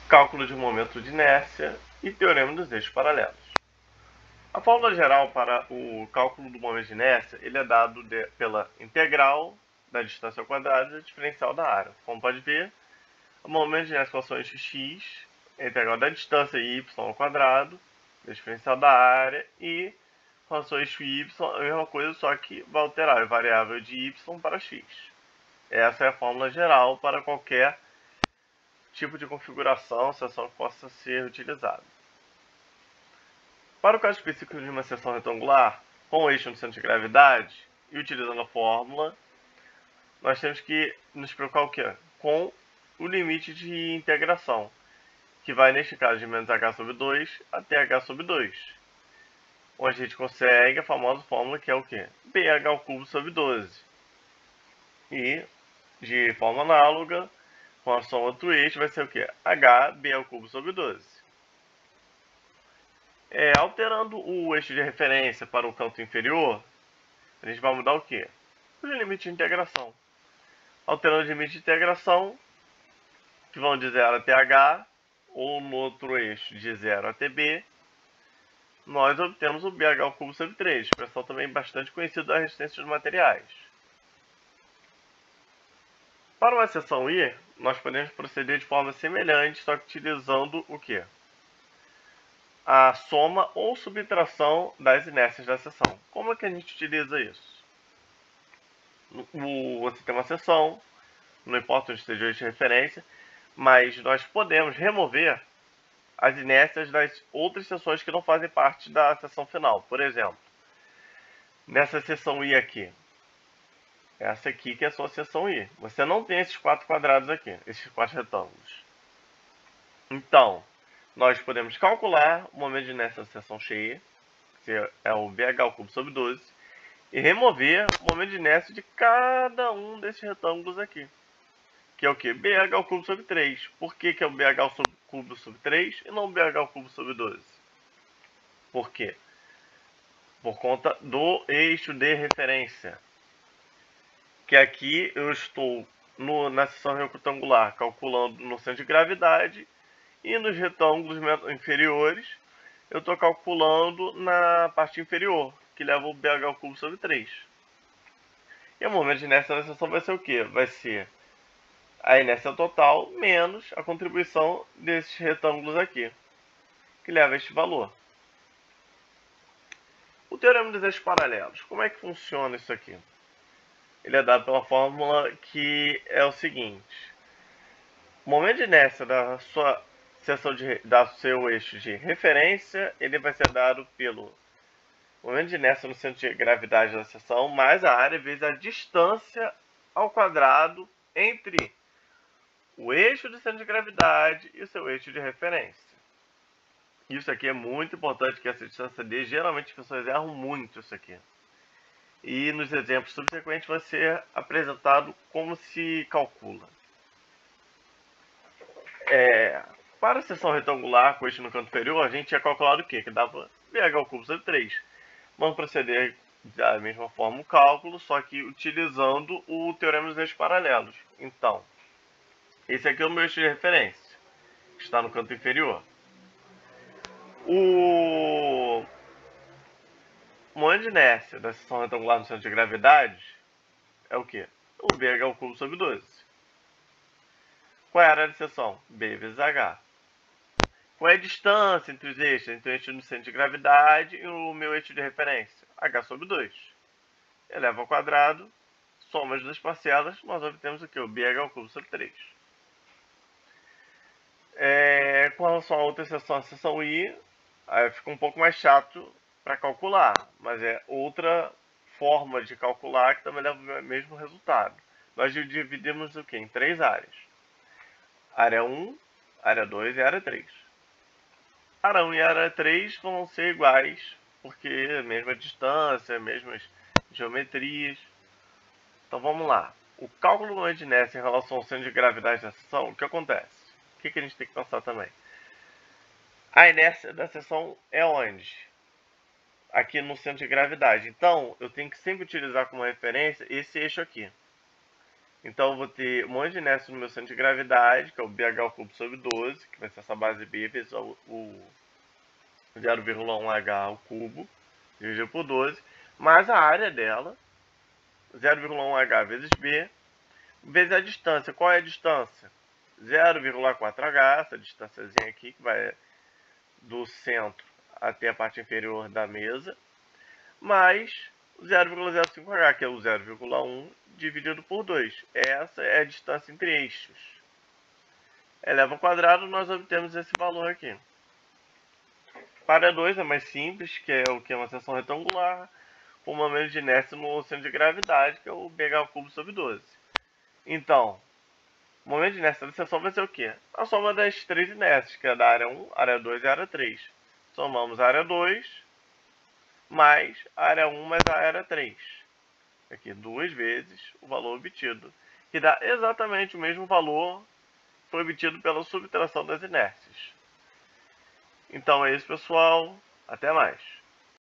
cálculo de momento de inércia e teorema dos eixos paralelos. A fórmula geral para o cálculo do momento de inércia ele é dado pela integral da distância ao quadrado e da diferencial da área. Como pode ver, o momento de inércia com relação ao eixo x é a integral da distância y ao quadrado, da diferencial da área, e com relação ao eixo y a mesma coisa, só que vai alterar a variável de y para x. Essa é a fórmula geral para qualquer tipo de configuração, seção que possa ser utilizada. Para o caso específico de uma seção retangular, com o eixo no centro de gravidade e utilizando a fórmula, nós temos que nos preocupar o quê? Com o limite de integração, que vai, neste caso, de menos h sobre 2 até h sobre 2, onde a gente consegue a famosa fórmula que é o quê? BH ao cubo sobre 12. E, de forma análoga, com relação ao outro eixo, vai ser o quê? HB ao cubo sobre 12. Alterando o eixo de referência para o canto inferior, a gente vai mudar o quê? O limite de integração. Alterando o limite de integração, que vão de 0 até h, ou no outro eixo de 0 até b, nós obtemos o BH ao cubo sobre 3, expressão também bastante conhecida da resistência dos materiais. Para uma seção I, nós podemos proceder de forma semelhante, só que utilizando o quê? A soma ou subtração das inércias da seção. Como é que a gente utiliza isso? Você tem uma seção, não importa onde esteja o eixo de referência, mas nós podemos remover as inércias das outras seções que não fazem parte da seção final. Por exemplo, nessa seção I aqui, essa aqui que é a sua seção I, você não tem esses 4 quadrados aqui, esses 4 retângulos. Então, nós podemos calcular o momento de inércia da seção cheia, que é o BH ao cubo sobre 12, e remover o momento de inércia de cada um desses retângulos aqui, que é o que? BH ao cubo sobre 3. Por que é o BH ao cubo sobre 3 e não o BH ao cubo sobre 12? Por quê? Por conta do eixo de referência. Que aqui eu estou na seção retangular calculando no centro de gravidade e nos retângulos inferiores eu estou calculando na parte inferior, que leva o BH ao cubo sobre 3. E o momento de inércia da seção vai ser o quê? Vai ser a inércia total menos a contribuição desses retângulos aqui, que leva a este valor. O teorema dos eixos paralelos. Como é que funciona isso aqui? Ele é dado pela fórmula que é o seguinte. O momento de inércia da sua seção seu eixo de referência, ele vai ser dado pelo momento de inércia no centro de gravidade da seção, mais a área vezes a distância ao quadrado entre o eixo do centro de gravidade e o seu eixo de referência. Isso aqui é muito importante, que essa distância D, geralmente as pessoas erram muito isso aqui. E nos exemplos subsequentes vai ser apresentado como se calcula. Para a seção retangular com eixo no canto inferior, a gente tinha calculado o quê? Que dava BH ao cubo sobre 3. Vamos proceder da mesma forma o cálculo, só que utilizando o teorema dos eixos paralelos. Então, esse aqui é o meu eixo de referência, que está no canto inferior. O momento de inércia da seção retangular no centro de gravidade é o quê? O BH ao cubo sobre 12. Qual é a área de seção? B vezes H. Qual é a distância entre os eixos? Entre o eixo no centro de gravidade e o meu eixo de referência? H sobre 2. Eleva ao quadrado, soma as duas parcelas, nós obtemos o quê? O BH ao cubo sobre 3. Com relação a outra seção, a seção I, aí fica um pouco mais chato para calcular, mas é outra forma de calcular que também leva o mesmo resultado. Nós dividimos o quê? Em 3 áreas. Área 1, área 2 e área 3. Área 1 e área 3 vão ser iguais, porque é a mesma distância, mesmas geometrias. Então vamos lá. O cálculo do momento de inércia em relação ao centro de gravidade da seção, o que acontece? O que a gente tem que pensar também? A inércia da seção é onde? Aqui no centro de gravidade. Então, eu tenho que sempre utilizar como referência esse eixo aqui. Então eu vou ter um monte de inércia no meu centro de gravidade, que é o BH ao cubo sobre 12, que vai ser essa base B vezes o 0,1H ao cubo, dividido por 12, mais a área dela, 0,1H vezes B, vezes a distância. Qual é a distância? 0,4H, essa distânciazinha aqui, que vai do centro até a parte inferior da mesa, mais 0,05H, que é o 0,1 dividido por 2. Essa é a distância entre eixos. Eleva ao quadrado, nós obtemos esse valor aqui. Para 2 é mais simples, que é o que é uma seção retangular, com uma momento de inércia no centro de gravidade, que é o BH ao cubo sobre 12. Então, o momento de inércia da seção vai ser o quê? A soma das três inércias, que é da área 1, área 2 e área 3. Somamos a área 2 mais a área 1 mais a área 3. Aqui, duas vezes o valor obtido, que dá exatamente o mesmo valor que foi obtido pela subtração das inércias. Então é isso, pessoal. Até mais.